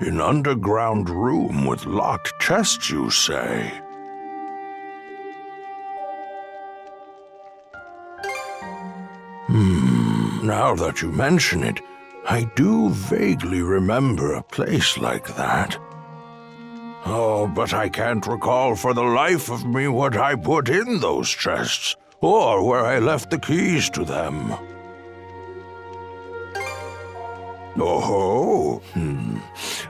An underground room with locked chests, you say? Now that you mention it, I do vaguely remember a place like that. Oh, but I can't recall for the life of me what I put in those chests, or where I left the keys to them. Oh,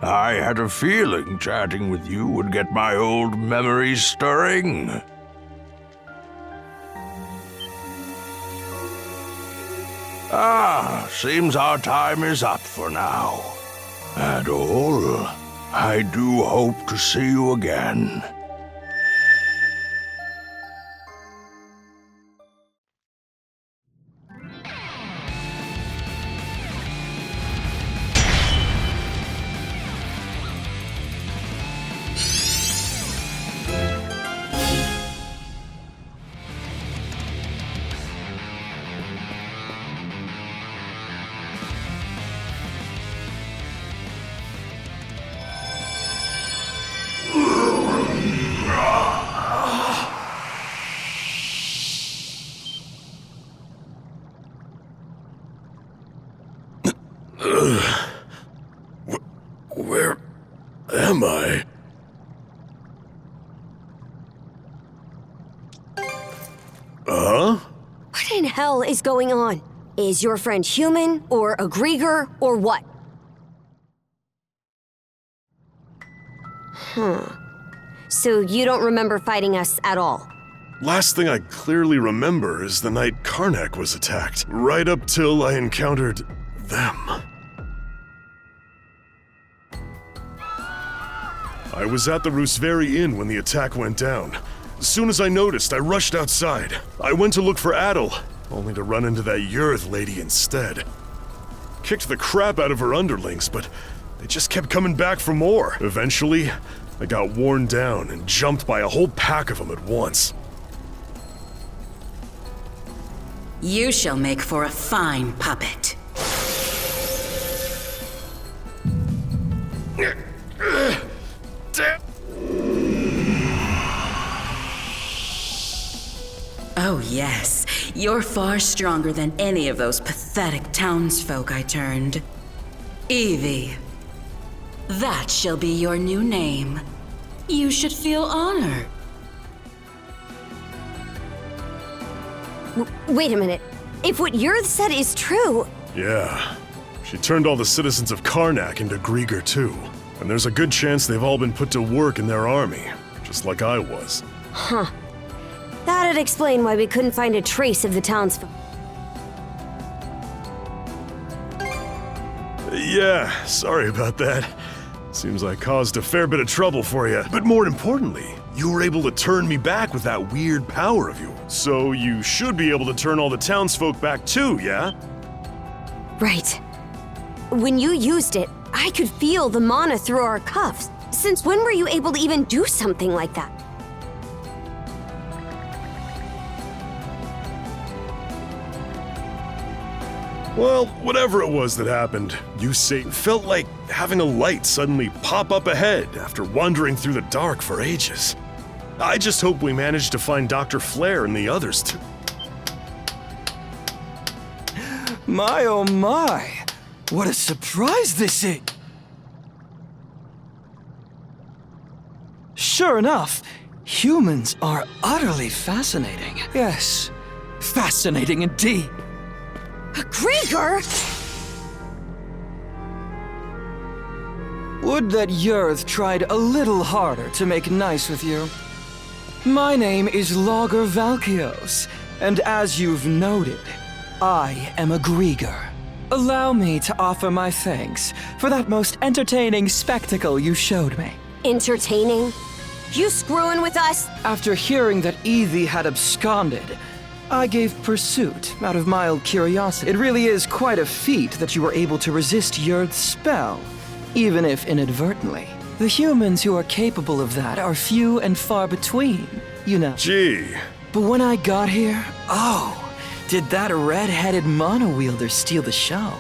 I had a feeling chatting with you would get my old memories stirring. Seems our time is up for now. Adol, I do hope to see you again. Where am I? What in hell is going on? Is your friend human, or a Grieger, or what? So you don't remember fighting us at all? Last thing I clearly remember is the night Karnak was attacked, right up till I encountered them. I was at the Rooseveri Inn when the attack went down. As soon as I noticed, I rushed outside. I went to look for Adol, only to run into that Yurth lady instead. Kicked the crap out of her underlings, but they just kept coming back for more. Eventually, I got worn down and jumped by a whole pack of them at once. You shall make for a fine puppet. Oh yes, you're far stronger than any of those pathetic townsfolk I turned. Evie. That shall be your new name. You should feel honored. Wait a minute. If what Yurth said is true... Yeah. She turned all the citizens of Karnak into Grieger too. And there's a good chance they've all been put to work in their army, just like I was. Huh. That'd explain why we couldn't find a trace of the townsfolk. Yeah, sorry about that. Seems I caused a fair bit of trouble for you. But more importantly, you were able to turn me back with that weird power of yours. So you should be able to turn all the townsfolk back too, yeah? Right. When you used it, I could feel the mana through our cuffs. Since when were you able to even do something like that? Well, whatever it was that happened, you say felt like having a light suddenly pop up ahead after wandering through the dark for ages. I just hope we managed to find Dr. Flair and the others too. My oh my! What a surprise this is! Sure enough, humans are utterly fascinating. Yes, fascinating indeed. A Grieger? Would that Yurth tried a little harder to make nice with you. My name is Logger Valkios, and as you've noted, I am a Grieger. Allow me to offer my thanks for that most entertaining spectacle you showed me. Entertaining? You screwing with us? After hearing that Evie had absconded, I gave pursuit out of mild curiosity. It really is quite a feat that you were able to resist Yurth's spell, even if inadvertently. The humans who are capable of that are few and far between, you know. Gee. But when I got here, oh, did that red-headed mono-wielder steal the show.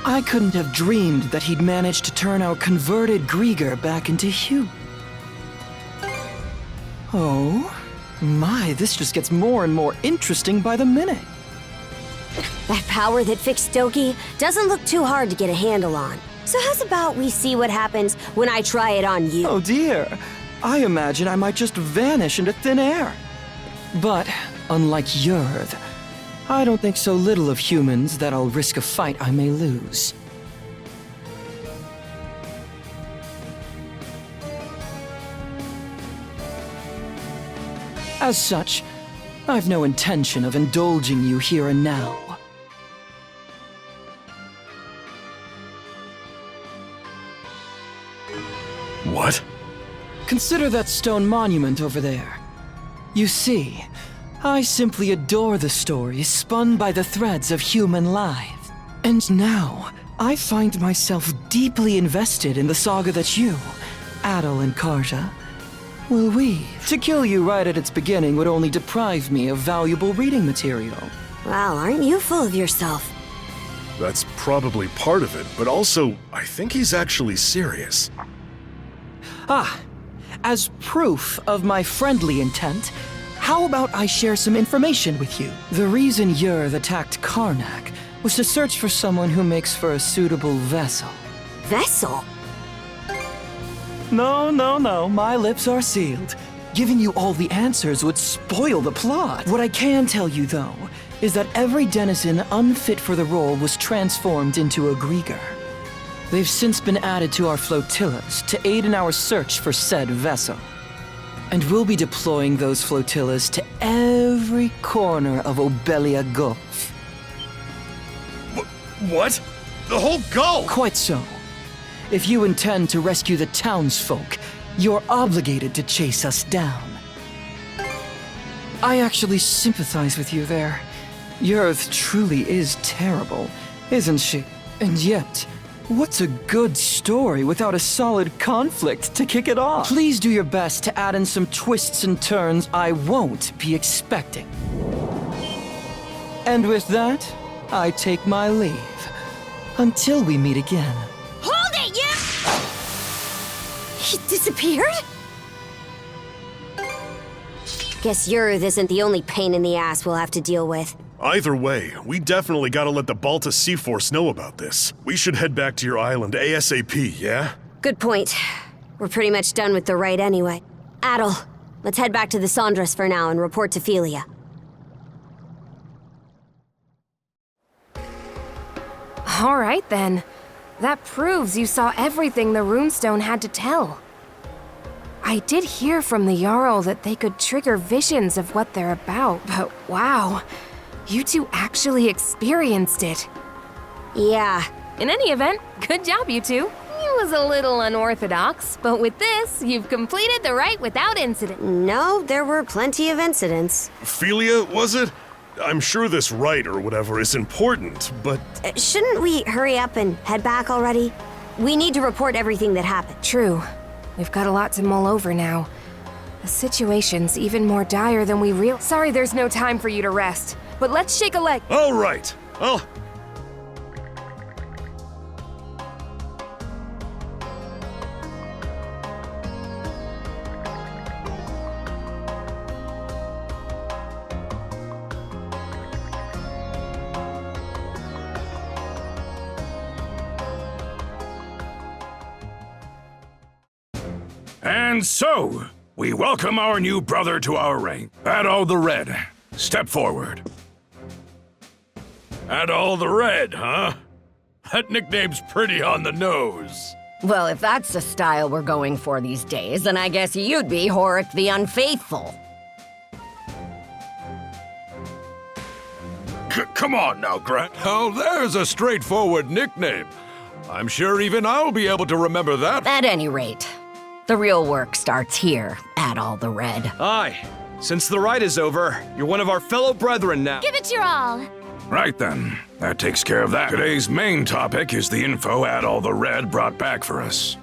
I couldn't have dreamed that he'd managed to turn our converted Grieger back into human. Oh, my, this just gets more and more interesting by the minute. That power that fixed Doki doesn't look too hard to get a handle on. So how's about we see what happens when I try it on you? Oh dear, I imagine I might just vanish into thin air. But, unlike Yurd, I don't think so little of humans that I'll risk a fight I may lose. As such, I've no intention of indulging you here and now. What? Consider that stone monument over there. You see, I simply adore the stories spun by the threads of human life. And now, I find myself deeply invested in the saga that you, Adel and Karja, will weave. To kill you right at its beginning would only deprive me of valuable reading material. Wow, aren't you full of yourself? That's probably part of it, but also, I think he's actually serious. Ah, as proof of my friendly intent, how about I share some information with you? The reason Yurd attacked Karnak was to search for someone who makes for a suitable vessel. Vessel? No, my lips are sealed. Giving you all the answers would spoil the plot. What I can tell you, though, is that every denizen unfit for the role was transformed into a Grieger. They've since been added to our flotillas to aid in our search for said vessel. And we'll be deploying those flotillas to every corner of Obelia Gulf. What? The whole Gulf? Quite so. If you intend to rescue the townsfolk, you're obligated to chase us down. I actually sympathize with you there. Yurd truly is terrible, isn't she? And yet, what's a good story without a solid conflict to kick it off? Please do your best to add in some twists and turns I won't be expecting. And with that, I take my leave. Until we meet again. Hold it, you! He disappeared? Guess Yurd isn't the only pain in the ass we'll have to deal with. Either way, we definitely gotta let the Balta Sea Force know about this. We should head back to your island ASAP, yeah? Good point. We're pretty much done with the rite anyway. Adel, let's head back to the Sondras for now and report to Philia. All right, then. That proves you saw everything the runestone had to tell. I did hear from the Jarl that they could trigger visions of what they're about, but wow, you two actually experienced it. Yeah. In any event, good job, you two. It was a little unorthodox, but with this, you've completed the rite without incident. No, there were plenty of incidents. Philia, was it? I'm sure this rite or whatever is important, but... Shouldn't we hurry up and head back already? We need to report everything that happened. True. We've got a lot to mull over now. The situation's even more dire than we real. Sorry there's no time for you to rest, but let's shake a leg. All right. Well... And so, we welcome our new brother to our rank. Adol the Red, step forward. Adol the Red, huh? That nickname's pretty on the nose. Well, if that's the style we're going for these days, then I guess you'd be Horik the Unfaithful. Come on now, Grant. Oh, there's a straightforward nickname. I'm sure even I'll be able to remember that. At any rate, the real work starts here, Adol the Red. Aye. Since the rite is over, you're one of our fellow brethren now. Give it your all. Right then, that takes care of that. Today's main topic is the info Adol the Red brought back for us.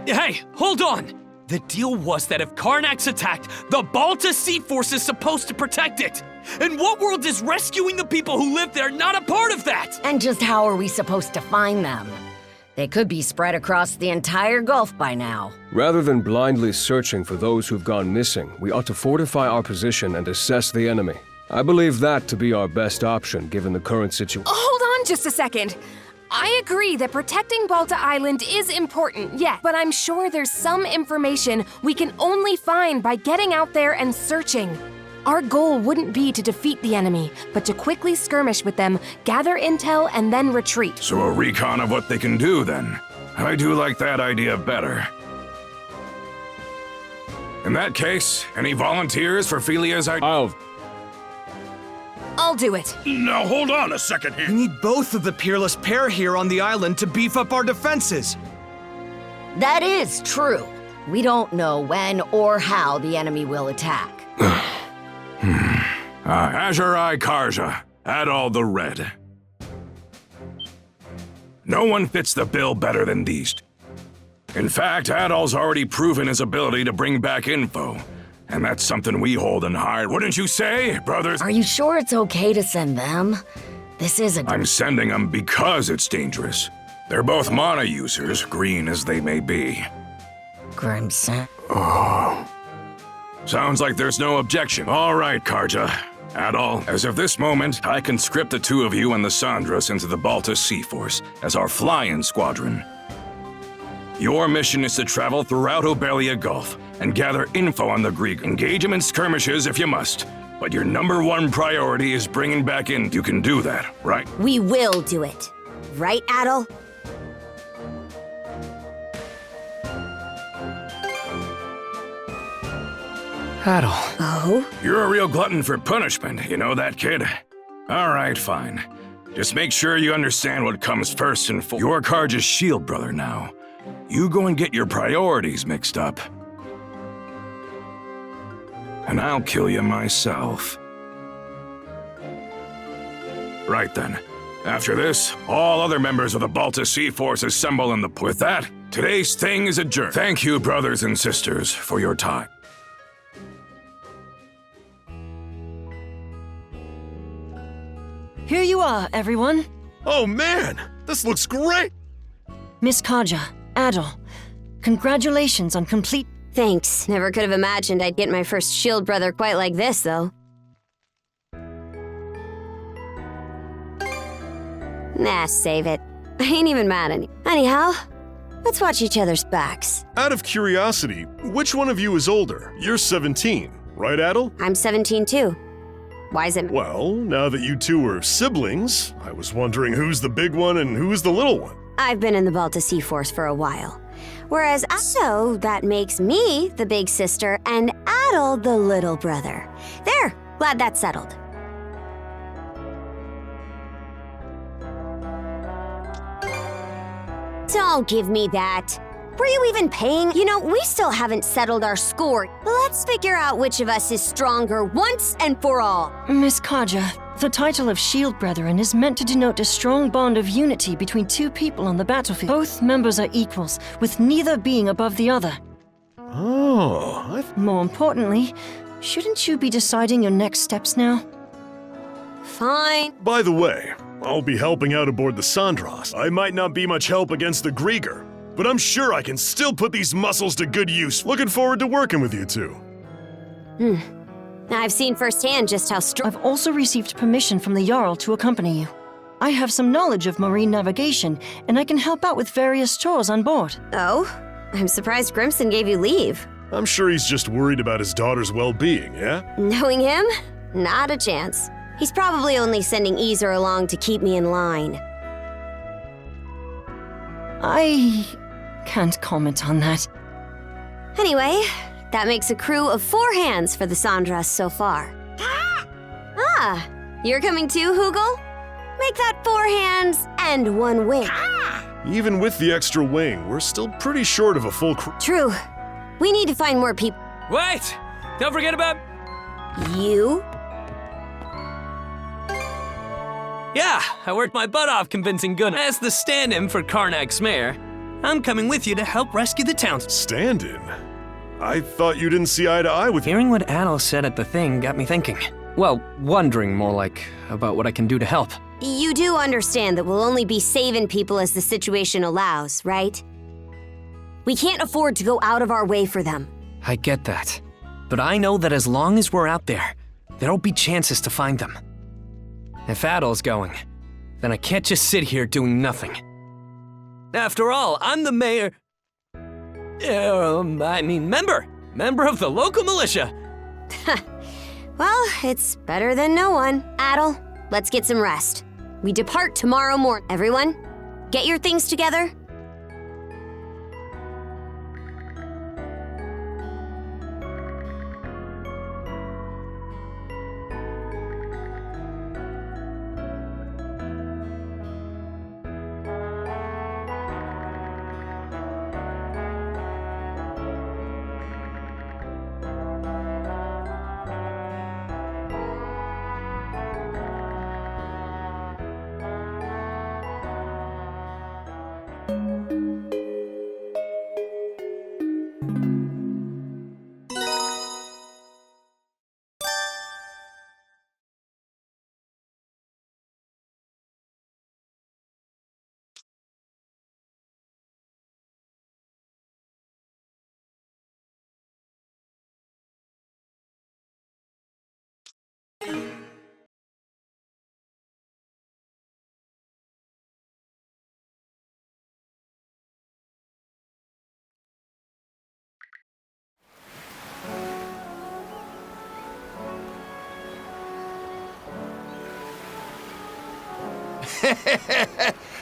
Hey, hold on! The deal was that if Karnak's attacked, the Balta Sea Force is supposed to protect it! In what world is rescuing the people who live there not a part of that? And just how are we supposed to find them? They could be spread across the entire Gulf by now. Rather than blindly searching for those who've gone missing, we ought to fortify our position and assess the enemy. I believe that to be our best option given the current situation. Hold on just a second. I agree that protecting Balta Island is important, yes, but I'm sure there's some information we can only find by getting out there and searching. Our goal wouldn't be to defeat the enemy, but to quickly skirmish with them, gather intel, and then retreat. So a recon of what they can do, then. I do like that idea better. In that case, any volunteers for Phelia's idea? I'll do it. Now hold on a second here. We need both of the peerless pair here on the island to beef up our defenses. That is true. We don't know when or how the enemy will attack. Azurai Karja, Adol the Red. No one fits the bill better than these. In fact, Adol's already proven his ability to bring back info. And that's something we hold in high, wouldn't you say, brothers? Are you sure it's okay to send them? This is a... I'm sending them because it's dangerous. They're both mana users, green as they may be. Grimson. Oh. Sounds like there's no objection. All right, Karja. Adol, as of this moment, I conscript the two of you and the Sandras into the Balta Sea Force as our fly-in squadron. Your mission is to travel throughout Obelia Gulf and gather info on the Greek. Engage them in skirmishes if you must, but your #1 priority is bringing back in. You can do that, right? We will do it. Right, Adol? Adol. Oh? You're a real glutton for punishment, you know that, kid? All right, fine. Just make sure you understand what comes first and foremost. You're Karja's shield brother now. You go and get your priorities mixed up. And I'll kill you myself. Right then. After this, all other members of the Balta Sea Force assemble in the... With that, today's thing is adjourned. Thank you, brothers and sisters, for your time. Here you are, everyone. Oh man, this looks great! Miss Karja, Adol, congratulations on complete... Thanks. Never could have imagined I'd get my first shield brother quite like this, though. Nah, save it. I ain't even mad Anyhow, let's watch each other's backs. Out of curiosity, which one of you is older? You're 17, right, Adol? I'm 17 too. Why is it? Well, now that you two are siblings, I was wondering who's the big one and who's the little one. I've been in the Balta Sea Force for a while. Whereas, so that makes me the big sister and Adol the little brother. There, glad that's settled. Don't give me that. Were you even paying? You know, we still haven't settled our score. Let's figure out which of us is stronger once and for all. Miss Karja, the title of Shield Brethren is meant to denote a strong bond of unity between two people on the battlefield. Both members are equals, with neither being above the other. Oh, More importantly, shouldn't you be deciding your next steps now? Fine. By the way, I'll be helping out aboard the Sandras. I might not be much help against the Grieger, but I'm sure I can still put these muscles to good use. Looking forward to working with you two. I've seen firsthand just how strong. I've also received permission from the Jarl to accompany you. I have some knowledge of marine navigation, and I can help out with various chores on board. Oh? I'm surprised Grimson gave you leave. I'm sure he's just worried about his daughter's well-being, yeah? Knowing him? Not a chance. He's probably only sending Easer along to keep me in line. I can't comment on that. Anyway, that makes a crew of 4 hands for the Sandras so far. Ah, you're coming too, Hugel? Make that 4 hands and 1 wing. Even with the extra wing, we're still pretty short of a full crew. True. We need to find more people. Wait! Don't forget about... You? Yeah, I worked my butt off convincing Gunnar as the stand-in for Karnak's mayor. I'm coming with you to help rescue the town. Stand-in? I thought you didn't see eye to eye with... Hearing what Adel said at the thing got me thinking. Well, wondering more like about what I can do to help. You do understand that we'll only be saving people as the situation allows, right? We can't afford to go out of our way for them. I get that. But I know that as long as we're out there, there'll be chances to find them. If Adel's going, then I can't just sit here doing nothing. After all, I'm the mayor... member of the local militia. Well, it's better than no one. Adel, let's get some rest. We depart tomorrow morning. Everyone, get your things together.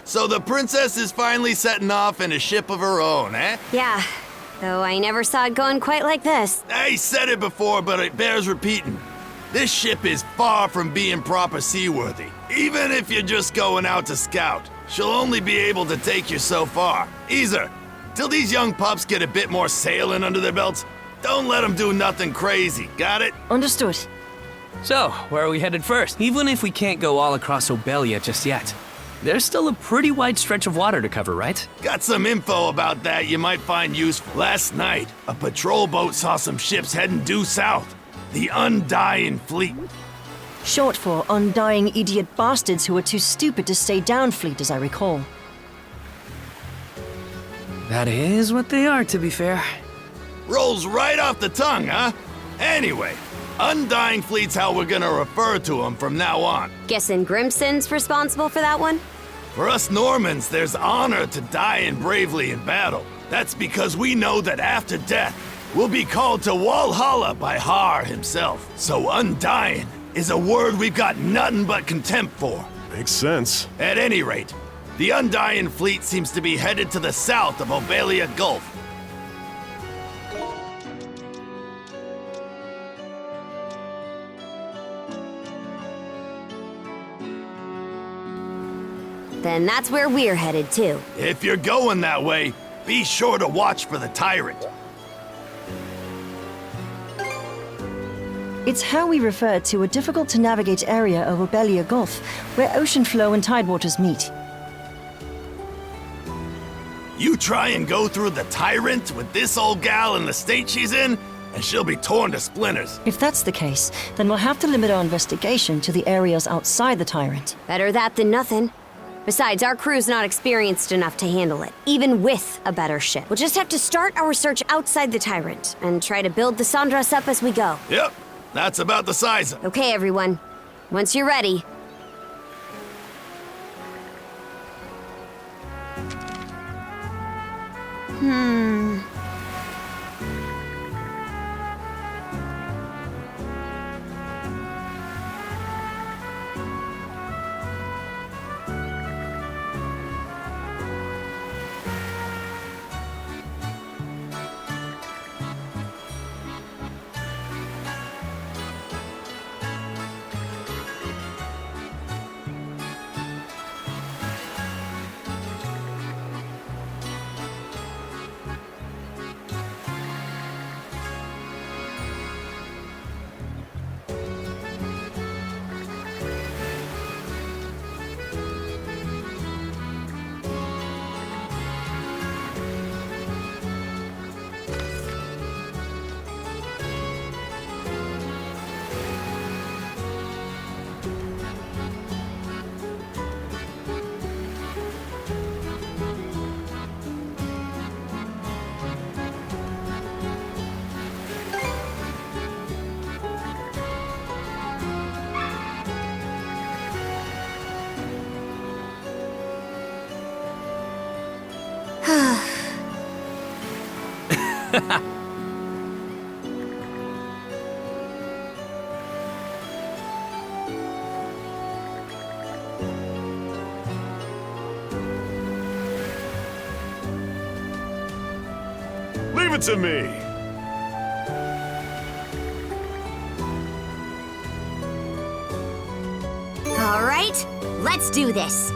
So the princess is finally setting off in a ship of her own, eh? Yeah, though I never saw it going quite like this. I said it before, but it bears repeating. This ship is far from being proper seaworthy. Even if you're just going out to scout, she'll only be able to take you so far. Ease her. Till these young pups get a bit more sailing under their belts, don't let them do nothing crazy, got it? Understood. So, where are we headed first? Even if we can't go all across Obelia just yet, there's still a pretty wide stretch of water to cover, right? Got some info about that you might find useful. Last night, a patrol boat saw some ships heading due south. The Undying Fleet. Short for undying idiot bastards who are too stupid to stay down fleet, as I recall. That is what they are, to be fair. Rolls right off the tongue, huh? Anyway, Undying Fleet's how we're gonna refer to them from now on. Guessing Grimson's responsible for that one? For us Normans, there's honor to dying bravely in battle. That's because we know that after death, we'll be called to Walhalla by Har himself. So Undying is a word we've got nothing but contempt for. Makes sense. At any rate, the Undying Fleet seems to be headed to the south of Obelia Gulf. Then that's where we're headed too. If you're going that way, be sure to watch for the tyrant. It's how we refer to a difficult-to-navigate area of Obelia Gulf, where ocean flow and tidewaters meet. You try and go through the tyrant with this old gal in the state she's in, and she'll be torn to splinters. If that's the case, then we'll have to limit our investigation to the areas outside the tyrant. Better that than nothing. Besides, our crew's not experienced enough to handle it, even with a better ship. We'll just have to start our search outside the tyrant and try to build the Sandras up as we go. Yep, that's about the size of it. Okay, everyone. Once you're ready. Leave it to me! All right, let's do this.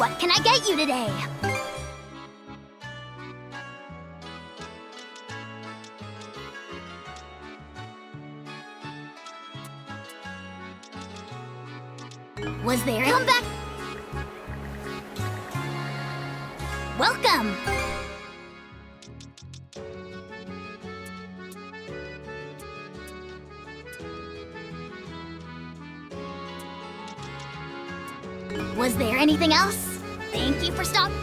What can I get you today? Was there? Come back. Welcome. Was there anything else? Thank you for stopping.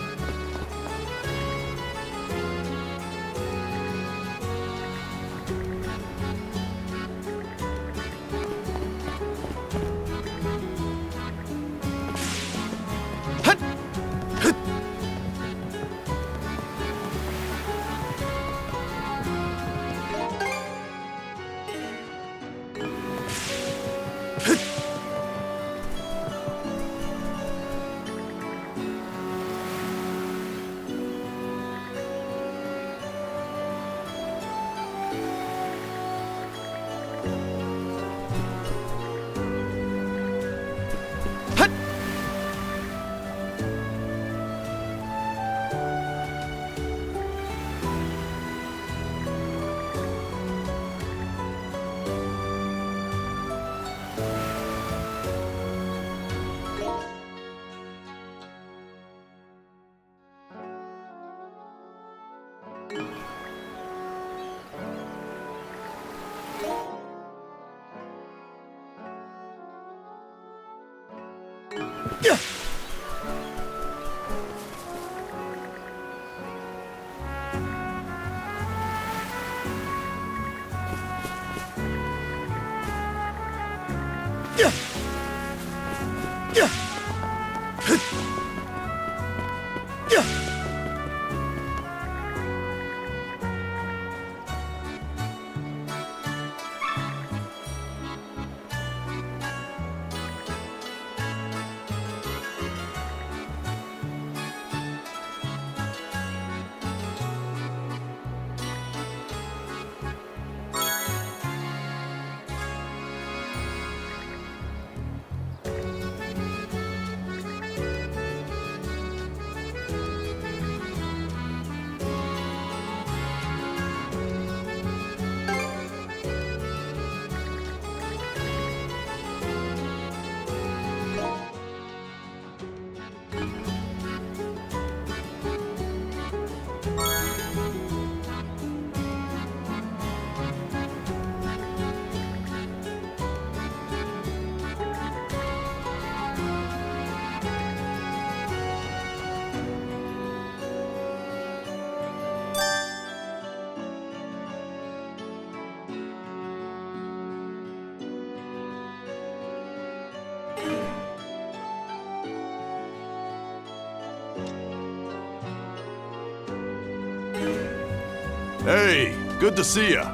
Hey, good to see ya.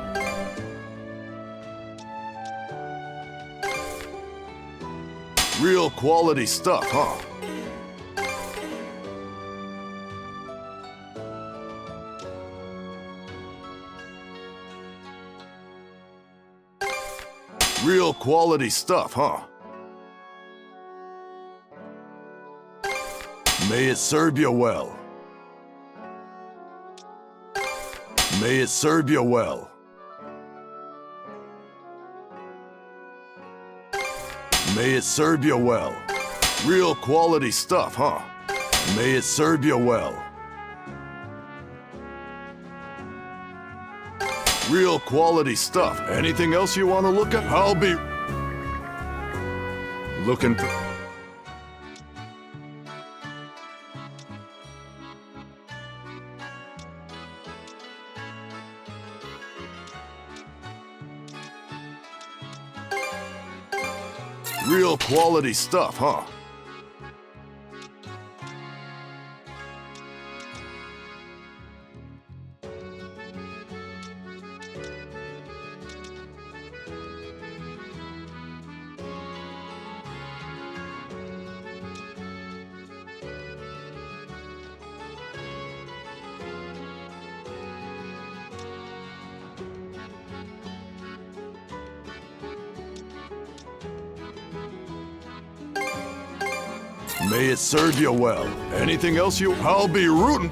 Real quality stuff, huh? Real quality stuff, huh? May it serve you well. May it serve you well. May it serve you well. Real quality stuff, huh? May it serve you well. Real quality stuff. Anything else you want to look at? I'll be looking for... Real quality stuff, huh? May it serve you well. Anything else you... I'll be rooting.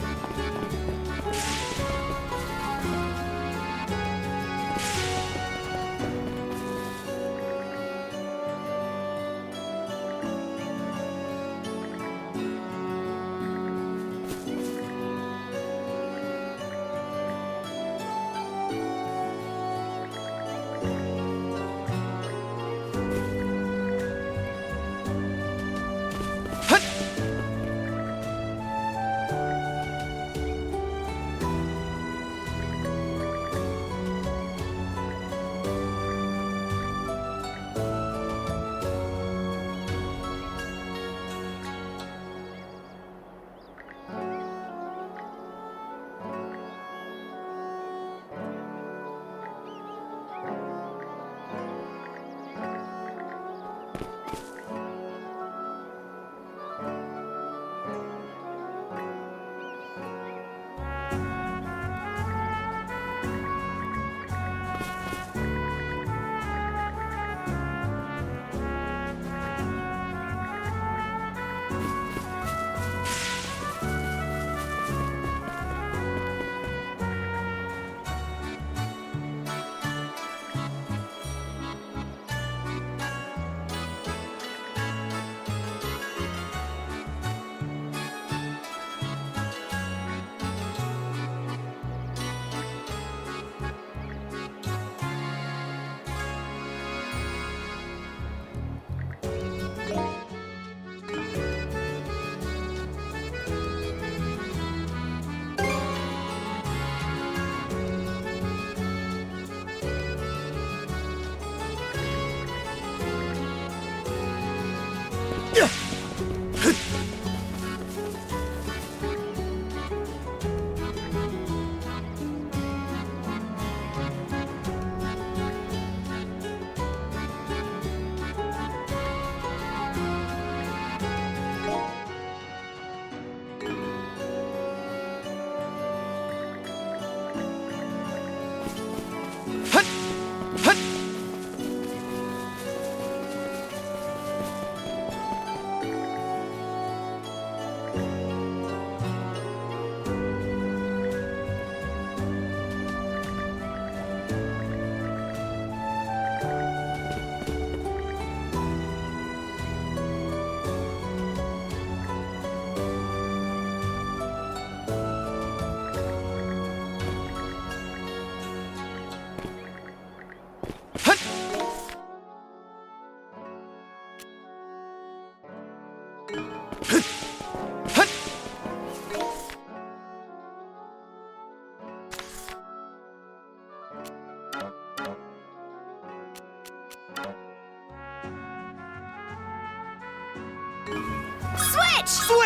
Switch!